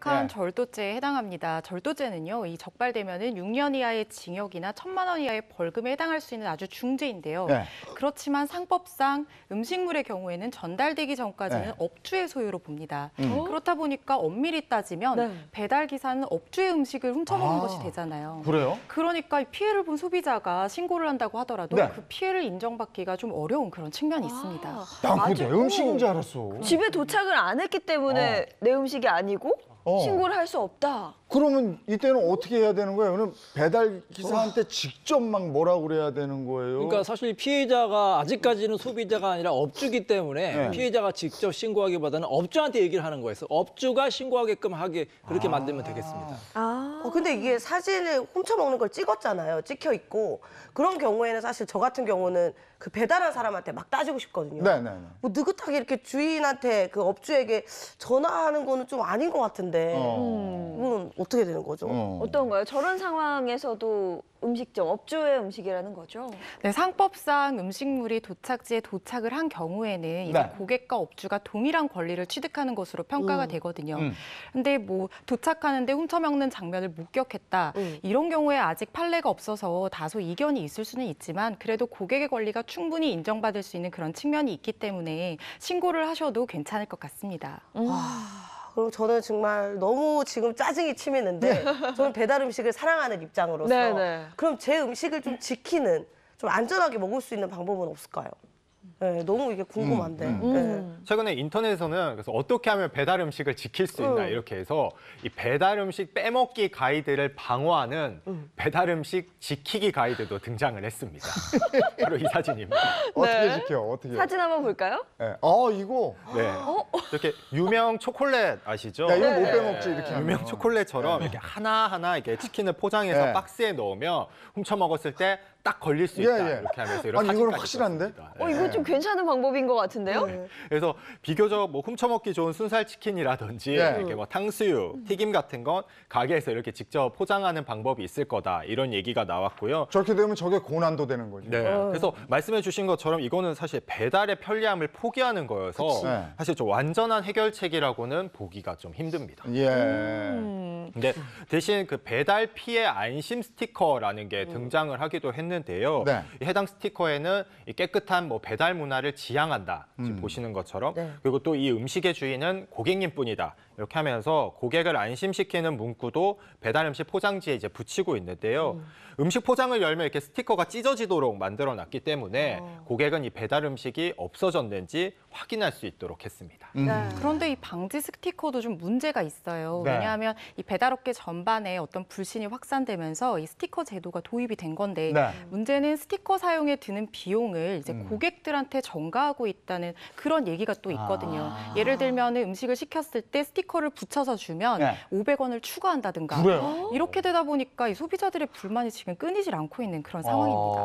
한 절도죄에 해당합니다. 절도죄는요, 이 적발되면은 6년 이하의 징역이나 1,000만 원 이하의 벌금에 해당할 수 있는 아주 중죄인데요. 그렇지만 상법상 음식물의 경우에는 전달되기 전까지는 업주의 소유로 봅니다. 그렇다 보니까 엄밀히 따지면 배달 기사는 업주의 음식을 훔쳐먹은 것이 되잖아요. 그래요? 그러니까 피해를 본 소비자가 신고를 한다고 하더라도 그 피해를 인정받기가 좀 어려운 그런 측면이 있습니다. 난 그거 내 음식인 줄 알았어. 집에 도착을 안 했기 때문에 내 음식이 아니고 신고를 할 수 없다. 그러면 이때는 어떻게 해야 되는 거예요? 그럼 배달 기사한테 직접 막 뭐라고 그래야 되는 거예요? 그러니까 사실 피해자가 아직까지는 소비자가 아니라 업주기 때문에 피해자가 직접 신고하기보다는 업주한테 얘기를 하는 거예요. 업주가 신고하게끔 하게 그렇게 만들면 되겠습니다. 근데 이게 사진을 훔쳐먹는 걸 찍었잖아요. 찍혀 있고. 그런 경우에는 사실 저 같은 경우는 그 배달한 사람한테 막 따지고 싶거든요. 뭐 느긋하게 이렇게 주인한테 그 업주에게 전화하는 거는 좀 아닌 것 같은데 이건 어떻게 되는 거죠? 어떤가요? 저런 상황에서도 음식점, 업주의 음식이라는 거죠? 네, 상법상 음식물이 도착지에 도착을 한 경우에는 이제 고객과 업주가 동일한 권리를 취득하는 것으로 평가가 되거든요. 근데 뭐 도착하는데 훔쳐먹는 장면을 목격했다. 이런 경우에 아직 판례가 없어서 다소 이견이 있을 수는 있지만 그래도 고객의 권리가 충분히 인정받을 수 있는 그런 측면이 있기 때문에 신고를 하셔도 괜찮을 것 같습니다. 그럼 저는 정말 너무 지금 짜증이 치미는데 저는 배달 음식을 사랑하는 입장으로서 그럼 제 음식을 좀 지키는, 좀 안전하게 먹을 수 있는 방법은 없을까요? 네, 너무 이게 궁금한데. 최근에 인터넷에서는 그래서 어떻게 하면 배달 음식을 지킬 수 있나 이렇게 해서 이 배달 음식 빼먹기 가이드를 방어하는 배달 음식 지키기 가이드도 등장을 했습니다. 바로 이 사진입니다. 어떻게 지켜? 어떻게? 사진 한번 볼까요? 이거. 이렇게 유명 초콜릿 아시죠? 야, 이거 못 빼먹지 이렇게. 유명 초콜릿처럼 이렇게 하나하나 이렇게 치킨을 포장해서 박스에 넣으면 훔쳐 먹었을 때 딱 걸릴 수 있다. 이렇게 하면서 이런 아니, 이건 사진까지 확실한데? 썼습니다. 이거 좀 괜찮은 방법인 것 같은데요? 그래서 비교적 뭐 훔쳐먹기 좋은 순살 치킨이라든지 이렇게 뭐 탕수육, 튀김 같은 건 가게에서 이렇게 직접 포장하는 방법이 있을 거다. 이런 얘기가 나왔고요. 저렇게 되면 저게 고난도 되는 거죠. 그래서 말씀해 주신 것처럼 이거는 사실 배달의 편리함을 포기하는 거여서 사실 좀 완전한 해결책이라고는 보기가 좀 힘듭니다. 근데 대신 그 배달 피해 안심 스티커라는 게 등장을 하기도 했는데요. 이 해당 스티커에는 이 깨끗한 뭐 배달 문화를 지향한다. 지금 보시는 것처럼. 그리고 또 이 음식의 주인은 고객님뿐이다. 이렇게 하면서 고객을 안심시키는 문구도 배달 음식 포장지에 이제 붙이고 있는데요. 음식 포장을 열면 이렇게 스티커가 찢어지도록 만들어 놨기 때문에 고객은 이 배달 음식이 없어졌는지 확인할 수 있도록 했습니다. 그런데 이 방지 스티커도 좀 문제가 있어요. 왜냐하면 이 배달업계 전반에 어떤 불신이 확산되면서 이 스티커 제도가 도입이 된 건데 문제는 스티커 사용에 드는 비용을 이제 고객들한테 전가하고 있다는 그런 얘기가 또 있거든요. 예를 들면 음식을 시켰을 때 스티커를 붙여서 주면 500원을 추가한다든가 이렇게 되다 보니까 이 소비자들의 불만이 지금 끊이질 않고 있는 그런 상황입니다.